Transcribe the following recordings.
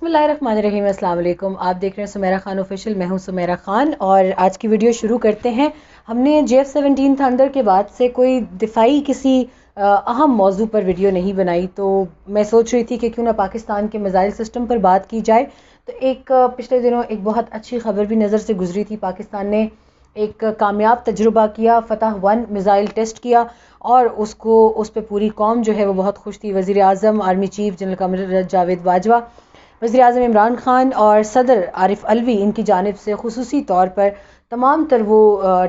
बिस्मिल्लाहिर्रहमानिर्रहीम। अस्सलाम वालेकुम। आप देख रहे हैं सुमेरा खान ऑफिशियल। मैं हूं सुमेरा खान और आज की वीडियो शुरू करते हैं। हमने JF-17 थंडर के बाद से कोई दिफाई किसी अहम मौजू पर वीडियो नहीं बनाई, तो मैं सोच रही थी कि क्यों ना पाकिस्तान के मिज़ाइल सिस्टम पर बात की जाए। तो पिछले दिनों एक बहुत अच्छी खबर भी नज़र से गुजरी थी। पाकिस्तान ने एक कामयाब तजुर्बा किया, फतह-1 मिज़ाइल टेस्ट किया और उस पर पूरी कौम जो है वो बहुत खुश थी। वज़ीर आज़म, army chief general Qamar Javed Bajwa, वज़ीर आज़म इमरान खान और सदर आरिफ अलवी, इनकी जानिब से खुसूसी तौर पर तमाम तर वो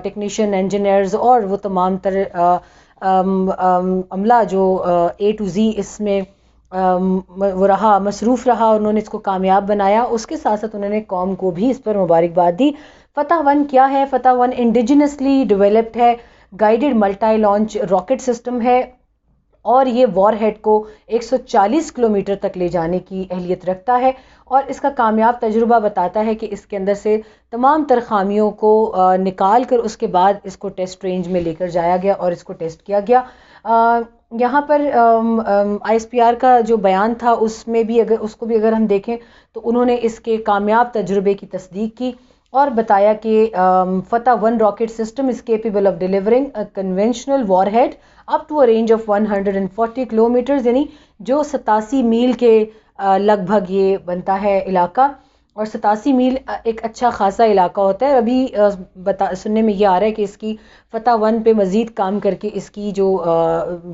टेक्नीशियन, इंजीनियर्स और वो तमाम तर अमला जो A to Z इसमें वो रहा, मसरूफ़ रहा, उन्होंने इसको कामयाब बनाया। उसके साथ साथ उन्होंने कौम को भी इस पर मुबारकबाद दी। फतह-1 क्या है? फतह-1 इंडिजिनसली डेवलप्ड है, guided multi launch rocket system है और ये वॉरहेड को 140 किलोमीटर तक ले जाने की अहलियत रखता है। और इसका कामयाब तजुर्बा बताता है कि इसके अंदर से तमाम तर खामियों को निकाल कर उसके बाद इसको टेस्ट रेंज में लेकर जाया गया और इसको टेस्ट किया गया। यहाँ पर ISPR का जो बयान था उसमें भी अगर हम देखें तो उन्होंने इसके कामयाब तजुर्बे की तस्दीक की और बताया कि फतह-1 rocket system is capable of delivering a conventional warhead up to a range of 140 kilometres, यानी जो 87 मील के लगभग ये बनता है इलाका। और 87 मील एक अच्छा खासा इलाका होता है। अभी सुनने में ये आ रहा है कि इसकी फतह-1 पे मज़ीद काम करके इसकी जो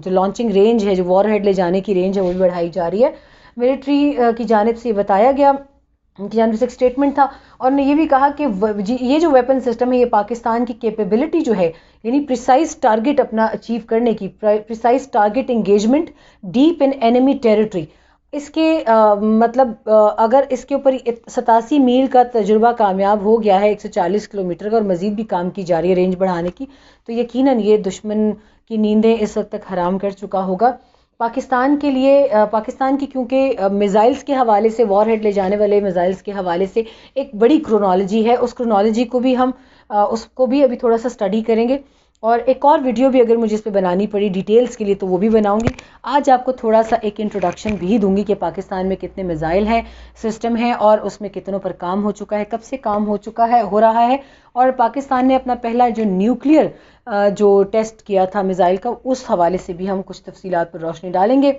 लॉन्चिंग रेंज है, जो वॉरहेड ले जाने की रेंज है, वो भी बढ़ाई जा रही है। मिलिट्री की जानिब से बताया गया, उनकी जानिब से एक स्टेटमेंट था और उन्होंने ये भी कहा कि ये जो वेपन सिस्टम है, ये पाकिस्तान की कैपेबिलिटी जो है, यानी प्रिसाइज टारगेट अपना अचीव करने की, precise target engagement deep in enemy territory, इसके अगर इसके ऊपर 87 मील का तजुर्बा कामयाब हो गया है, 140 किलोमीटर का, और मज़ीद भी काम की जा रही है रेंज बढ़ाने की, तो यकीनन ये दुश्मन की नींदें इस वक्त तक हराम कर चुका होगा। पाकिस्तान के लिए पाकिस्तान की क्योंकि मिज़ाइल्स के हवाले से, वॉरहेड ले जाने वाले मिज़ाइल्स के हवाले से एक बड़ी क्रोनोलॉजी है, उस क्रोनोलॉजी को भी हम उसको भी अभी थोड़ा सा स्टडी करेंगे और एक और वीडियो भी अगर मुझे इस पर बनानी पड़ी डिटेल्स के लिए तो वो भी बनाऊंगी। आज आपको थोड़ा सा एक इंट्रोडक्शन भी दूंगी कि पाकिस्तान में कितने मिज़ाइल हैं, सिस्टम हैं और उसमें कितनों पर काम हो चुका है, कब से काम हो रहा है और पाकिस्तान ने अपना पहला जो न्यूक्लियर जो टेस्ट किया था मिज़ाइल का, उस हवाले से भी हम कुछ तफसीलात पर रोशनी डालेंगे।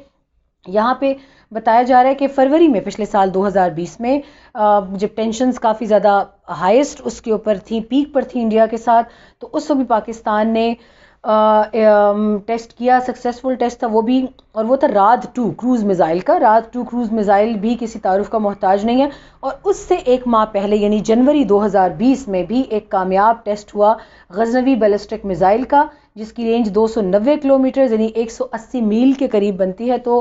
यहाँ पे बताया जा रहा है कि फरवरी में पिछले साल 2020 में जब टेंशन्स काफ़ी ज़्यादा हाईएस्ट उसके ऊपर थी, पीक पर थी इंडिया के साथ, तो उस समय पाकिस्तान ने टेस्ट किया, सक्सेसफुल टेस्ट था वो भी, और वो था राद-2 क्रूज़ मिज़ाइल का। राद-2 क्रूज़ मिज़ाइल भी किसी तारुफ का मोहताज नहीं है और उससे एक माह पहले यानी जनवरी 2020 में भी एक कामयाब टेस्ट हुआ गज़नवी बैलिस्टिक मिज़ाइल का, जिसकी रेंज 290 किलोमीटर यानी 180 मील के करीब बनती है। तो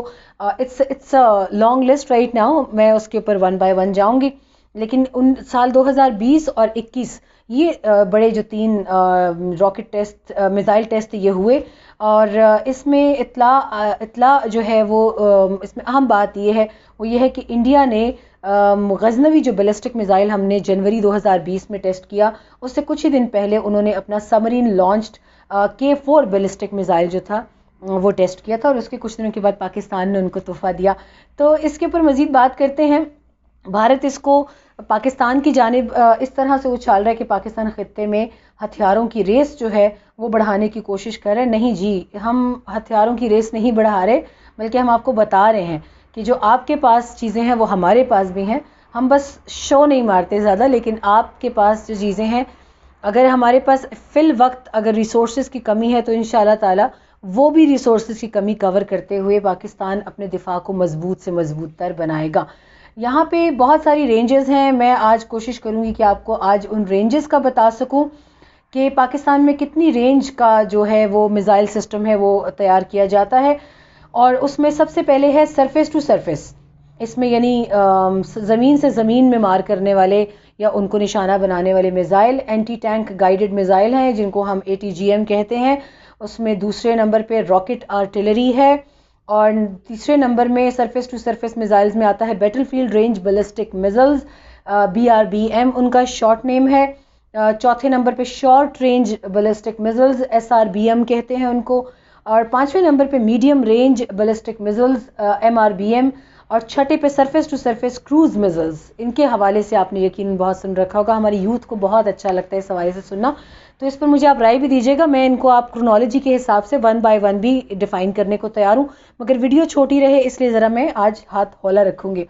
it's a long list right now, मैं उसके ऊपर वन बाय वन जाऊंगी। लेकिन उन साल 2020 और 21 ये बड़े जो 3 रॉकेट टेस्ट, मिज़ाइल टेस्ट ये हुए और इसमें इतला जो है वो इसमें अहम बात ये है, वो ये है कि इंडिया ने गज़नवी जो बैलिस्टिक मिज़ाइल हमने जनवरी 2020 में टेस्ट किया, उससे कुछ ही दिन पहले उन्होंने अपना submarine launched K4 ballistic missile जो था वो टेस्ट किया था और उसके कुछ दिनों के बाद पाकिस्तान ने उनको तोहफा दिया। तो इसके ऊपर मज़ीद बात करते हैं। भारत इसको पाकिस्तान की जानिब इस तरह से उछाल रहा है कि पाकिस्तान खित्ते में हथियारों की रेस जो है वो बढ़ाने की कोशिश कर रहे हैं। नहीं जी, हम हथियारों की रेस नहीं बढ़ा रहे, बल्कि हम आपको बता रहे हैं कि जो आपके पास चीज़ें हैं वो हमारे पास भी हैं। हम बस शो नहीं मारते ज़्यादा, लेकिन आपके पास जो चीज़ें हैं, अगर हमारे पास फिल वक्त अगर रिसोर्सेज की कमी है तो इंशाल्लाह ताला वो भी रिसोर्सेज की कमी कवर करते हुए पाकिस्तान अपने दिफा को मजबूत से मजबूत तर बनाएगा। यहाँ पे बहुत सारी रेंजेस हैं, मैं आज कोशिश करूँगी कि आपको आज उन रेंजेस का बता सकूँ कि पाकिस्तान में कितनी रेंज का जो है वो मिज़ाइल सिस्टम है वो तैयार किया जाता है। और उसमें सबसे पहले है सरफेस टू सरफेस, इसमें यानी ज़मीन से ज़मीन में मार करने वाले या उनको निशाना बनाने वाले missile, anti tank guided missile हैं जिनको हम ATGM कहते हैं। उसमें दूसरे नंबर पे रॉकेट आर्टिलरी है और तीसरे नंबर में सरफेस टू सरफेस मिज़ाइल्स में आता है battlefield range ballistic missiles, BRBM उनका शॉर्ट नेम है। चौथे नंबर पे short range ballistic missiles, SRBM कहते हैं उनको। और पांचवें नंबर पे medium range ballistic missiles, MRBM। और छठे पे surface to surface cruise missiles, इनके हवाले से आपने यकीन बहुत सुन रखा होगा, हमारी यूथ को बहुत अच्छा लगता है इस हवाले से सुनना, तो इस पर मुझे आप राय भी दीजिएगा। मैं इनको आप क्रोनोलॉजी के हिसाब से 1 बाय 1 भी डिफाइन करने को तैयार हूँ, मगर वीडियो छोटी रहे इसलिए ज़रा मैं आज हाथ हौला रखूँगी।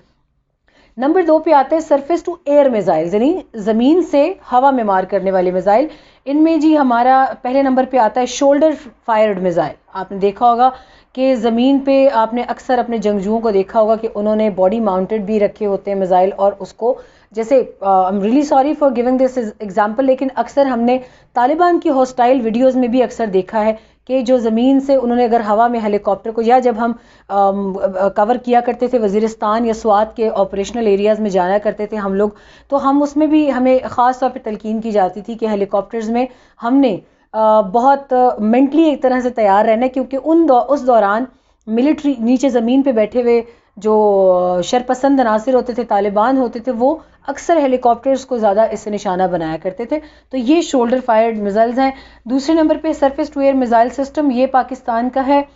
नंबर 2 पे आते हैं सरफेस टू एयर मिसाइल, यानी ज़मीन से हवा में मार करने वाले मिसाइल। इनमें जी हमारा पहले नंबर पे आता है शोल्डर फायर्ड मिसाइल। आपने देखा होगा कि ज़मीन पे आपने अक्सर अपने जंगजुओं को देखा होगा कि उन्होंने बॉडी माउंटेड भी रखे होते हैं मिसाइल, और उसको जैसे I am really sorry for giving this example, लेकिन अक्सर हमने तालिबान की हॉस्टाइल वीडियोस में भी अक्सर देखा है कि जो ज़मीन से उन्होंने अगर हवा में हेलीकॉप्टर को, या जब हम कवर किया करते थे वज़ीरिस्तान या स्वात के ऑपरेशनल एरियाज़ में जाया करते थे हम लोग, तो हम उसमें भी हमें ख़ास तौर पे तलकीन की जाती थी कि हेलीकॉप्टर्स में हमने बहुत मेंटली एक तरह से तैयार रहना है, क्योंकि उस दौरान मिलिट्री नीचे ज़मीन पे बैठे हुए जो शरपसंद अनासिर होते थे, तालिबान होते थे, वो अक्सर हेलीकॉप्टर्स को ज़्यादा इससे निशाना बनाया करते थे। तो ये शोल्डर फायर्ड मिसाइल्स हैं। दूसरे नंबर पे surface to air missile system, ये पाकिस्तान का है।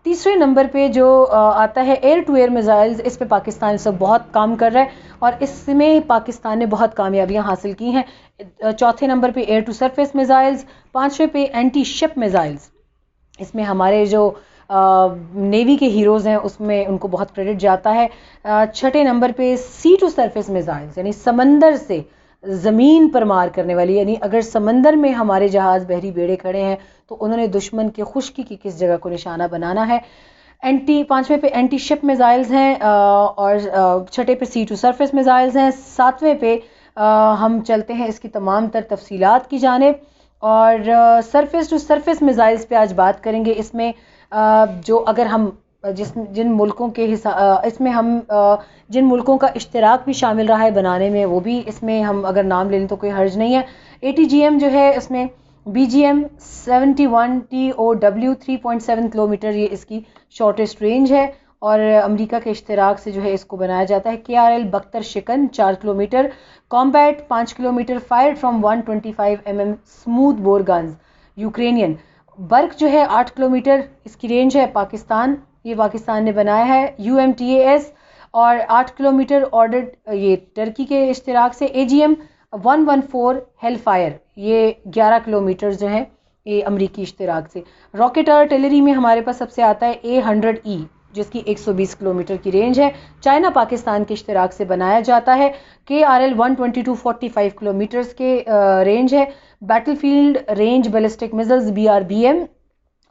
तीसरे नंबर पे जो आता है एयर टू एयर मिसाइल्स, इस पे पाकिस्तान सब बहुत काम कर रहा है और इसमें पाकिस्तान ने बहुत कामयाबियां हासिल की हैं। चौथे नंबर पे एयर टू सरफेस मिसाइल्स, पांचवें पे एंटी शिप मिसाइल्स, इसमें हमारे जो नेवी के हीरोज़ हैं उसमें उनको बहुत क्रेडिट जाता है। छठे नंबर पे सी टू सरफेस मिसाइल्स, यानी समंदर से ज़मीन पर मार करने वाली, यानी अगर समंदर में हमारे जहाज़ बहरी बेड़े खड़े हैं तो उन्होंने दुश्मन के खुश्की की किस जगह को निशाना बनाना है। पांचवें पे एंटी शिप मिसाइल्स हैं और छठे पे सी टू सरफेस मिसाइल्स हैं। सातवें पे हम चलते हैं इसकी तमाम तर तफसीलात की जानिब और सरफेस टू सरफेस मिसाइल्स पे आज बात करेंगे। इसमें जो अगर हम जिन मुल्कों के इसमें हम जिन मुल्कों का इश्तिराक भी शामिल रहा है बनाने में, वो भी इसमें हम अगर नाम ले लें तो कोई हर्ज नहीं है। ATGM जो है इसमें BGM 71 TOW 3.7 किलोमीटर, ये इसकी शॉर्टेस्ट रेंज है और अमेरिका के इश्तिराक से जो है इसको बनाया जाता है। KRL Baktar Shikan 4 kilometre, combat 5 kilometre, fired from 125 mm smooth bore guns, Ukrainian. Burq जो है 8 किलोमीटर इसकी रेंज है, ये पाकिस्तान ने बनाया है। UMTAS और 8 किलोमीटर ऑर्डर्ड, ये टर्की के इश्तिराक से। AGM 114 हेलफायर, ये 11 किलोमीटर जो है ये अमरीकी इश्तिराक से। रॉकेट आर्टिलरी में हमारे पास सबसे आता है A100E, जिसकी 120 किलोमीटर की रेंज है। चाइना पाकिस्तान के इश्तिराक से बनाया जाता है। KRL 122 45 किलोमीटर्स के रेंज है। Battlefield range ballistic missiles BRBM,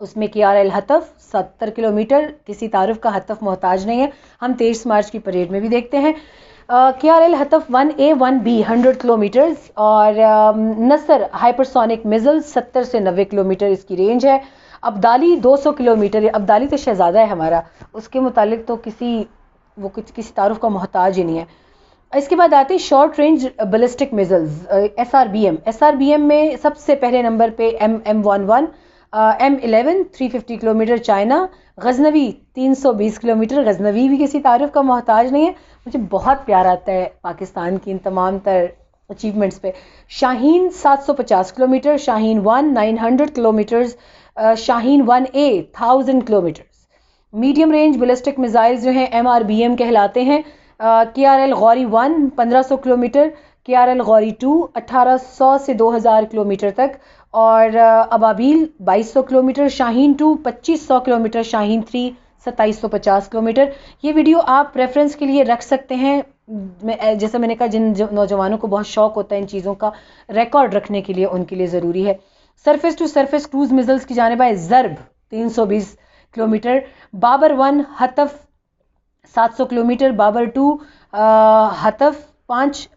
उसमें KRL हतफ 70 किलोमीटर, किसी तारुफ का हतफ मोहताज नहीं है, हम 23 मार्च की परेड में भी देखते हैं। KRL हतफ 1A 1B 100 किलोमीटर्स और नसर हाइपरसोनिक मिसाइल 70 से 90 किलोमीटर इसकी रेंज है। अब्दाली 200 किलोमीटर, अब्दाली तो शहजादा है हमारा, उसके मुतालिक तो किसी तारुफ का मोहताज ही नहीं है। इसके बाद आते हैं short range ballistic missiles SRBM में सबसे पहले नंबर पे M11, M11 350 kilometre China, Ghaznavi 320 kilometre, Ghaznavi भी किसी तारीफ का मोहताज नहीं है। मुझे बहुत प्यार आता है पाकिस्तान की इन तमाम तर अचीवमेंट्स पे। Shaheen 750 kilometre, Shaheen 1 900 kilometres, Shaheen 1A 1000 kilometres. Medium range ballistic missiles जो हैं MRBM कहलाते हैं। KRL Gauri 1 1500 kilometre, KRL Gauri 2 1800 से 2000 किलोमीटर तक और Ababeel 2200 kilometre, Shaheen 2 2500 kilometre, Shaheen 3 2750 kilometre. ये वीडियो आप रेफरेंस के लिए रख सकते हैं। जैसा मैंने कहा, जिन नौजवानों को बहुत शौक होता है इन चीज़ों का रिकॉर्ड रखने के लिए, उनके लिए ज़रूरी है। Surface to surface cruise missiles की जानिब आए Zarb 320 kilometre, Babur 1 Hatf 700 kilometre, Babur 2 Hatf 5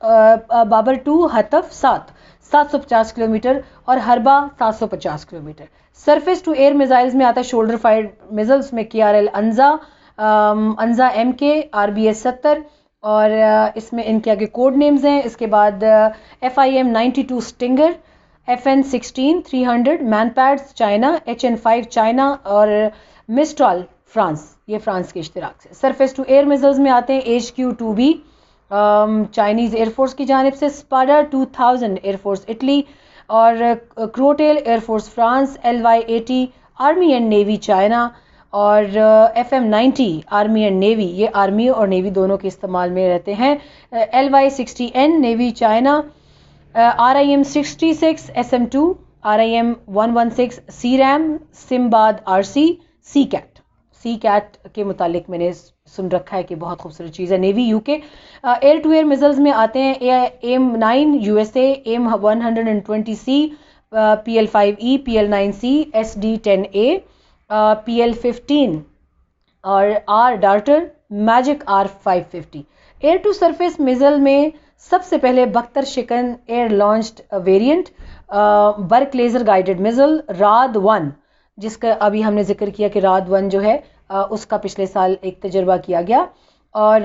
Babur 2 Hatf 750 kilometre और Harbah 750 kilometre. Surface to air missiles में आता है शोल्डर फायर्ड मिसाइल्स में KRL अंजा MK RBS 70 और इसमें इनके आगे कोड नेम्स हैं। इसके बाद FIM 92 stinger, FN 16 300 MANPADS China, HN5 China और मिस्ट्रल फ्रांस, ये फ्रांस के इश्तिराक से। सरफेस टू एयर मिसाइल्स में आते हैं HQ-2B चाइनीज़ एयरफोर्स की जानिब से, स्पाडा 2000 एयरफोर्स इटली और Crotale air force France, LY-80 army and navy China और FM-90 आर्मी एंड नेवी, ये आर्मी और नेवी दोनों के इस्तेमाल में रहते हैं। LY-60N navy China, RIM-66 SM-2, RIM-116 CRAM, Simbad RC, sea cat के मुतालिक मैंने सुन रखा है कि बहुत खूबसूरत चीज़ है। Navy UK. Air to air missiles में आते हैं AIM-9 USA, AIM-120C, PL-5E, PL-9C, SD-10A, PL-15 और R Darter, Magic R-550। Air to surface missile में सबसे पहले बख्तर शिकन air launched variant, Barq laser guided missile राद-1, जिसका अभी हमने जिक्र किया कि राद-1 जो है उसका पिछले साल एक तजर्बा किया गया। और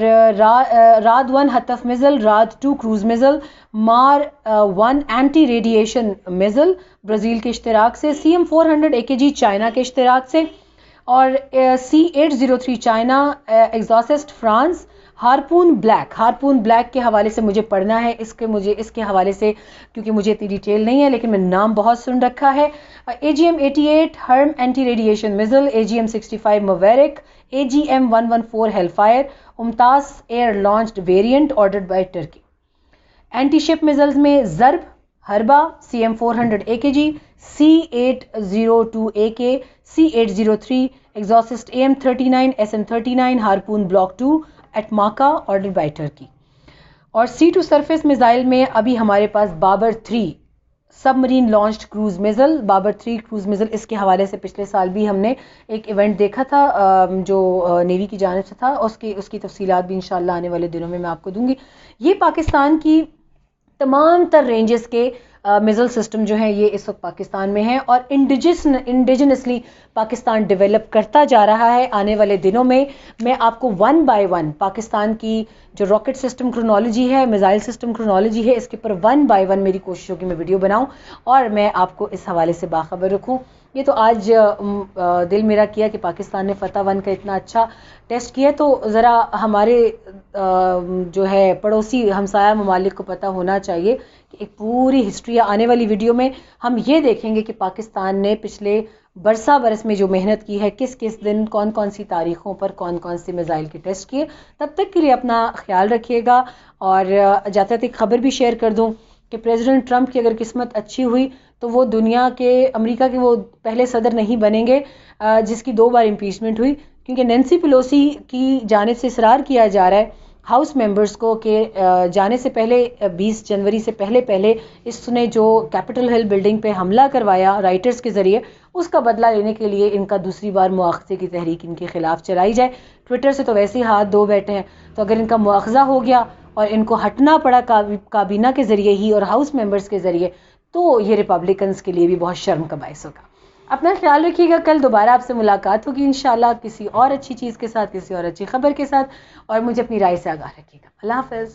राद-1 हतफ मिसाइल, राद-2 क्रूज मिसाइल, मार-1 एंटी रेडिएशन मिसाइल ब्राज़ील के इश्तिराक से, CM-400 AKG चाइना के इश्तिराक से, और C-803 China, Exocet France, Harpoon block के हवाले से मुझे पढ़ना है, इसके हवाले से क्योंकि मुझे इतनी डिटेल नहीं है, लेकिन मैंने नाम बहुत सुन रखा है। AGM-88 HARM anti radiation missile, AGM-65 Maverick, AGM-114 Hellfire, Mumtaz air launched variant ordered by Turkey. Anti ship missiles में Zarb, Harbah, CM-400 AKG, C-802 AK, C-803, Exocet AM-39, SM-39, Harpoon block 2, Atmaca ordered by Turkey. और sea to surface missile में अभी हमारे पास Babur 3 submarine launched cruise missile, Babur 3 cruise missile, इसके हवाले से पिछले साल भी हमने एक इवेंट देखा था जो नेवी की जानिब से था, उसकी तफसीलात भी इंशाल्लाह आने वाले दिनों में मैं आपको दूंगी। ये पाकिस्तान की तमाम तर रेंजेस के मिसाइल सिस्टम जो हैं ये इस वक्त पाकिस्तान में हैं और इंडिजिनसली पाकिस्तान डेवलप करता जा रहा है। आने वाले दिनों में मैं आपको 1 बाय 1 पाकिस्तान की जो रॉकेट सिस्टम क्रोनोलॉजी है, मिसाइल सिस्टम क्रोनोलॉजी है, इसके ऊपर 1 बाय 1 मेरी कोशिश होगी मैं वीडियो बनाऊं और मैं आपको इस हवाले से बाखबर रखूं। ये तो आज दिल मेरा किया कि पाकिस्तान ने फतह 1 का इतना अच्छा टेस्ट किया, तो ज़रा हमारे जो है पड़ोसी हमसाया ममालिक को पता होना चाहिए कि एक पूरी हिस्ट्री आने वाली वीडियो में हम ये देखेंगे कि पाकिस्तान ने पिछले बरस में जो मेहनत की है, किस किस दिन कौन कौन सी तारीखों पर कौन कौन से मिसाइल के टेस्ट किए। तब तक के लिए अपना ख्याल रखिएगा और जाते जाते खबर भी शेयर कर दूं कि प्रेसिडेंट ट्रंप की अगर किस्मत अच्छी हुई तो वो अमेरिका के वो पहले सदर नहीं बनेंगे जिसकी 2 बार इम्पीचमेंट हुई, क्योंकि नैन्सी पेलोसी की जानिब से इसरार किया जा रहा है हाउस मेंबर्स को कि जाने से पहले 20 जनवरी से पहले इसने जो कैपिटल हिल बिल्डिंग पे हमला करवाया राइटर्स के ज़रिए, उसका बदला लेने के लिए इनका दूसरी बार मुआख़ज़े की तहरीक इनके ख़िलाफ़ चलाई जाए। ट्विटर से तो वैसे ही हाथ धो बैठे हैं, तो अगर इनका मुआख़ज़ा हो गया और इनको हटना पड़ा काबीना के ज़रिए ही और हाउस मेंबर्स के ज़रिए, तो ये रिपब्लिकन्स के लिए भी बहुत शर्म का बाइस होगा। अपना ख्याल रखिएगा, कल दोबारा आपसे मुलाकात होगी इंशाल्लाह किसी और अच्छी चीज़ के साथ, किसी और अच्छी खबर के साथ, और मुझे अपनी राय से आगाह रखिएगा। अल्लाह हाफ़िज़।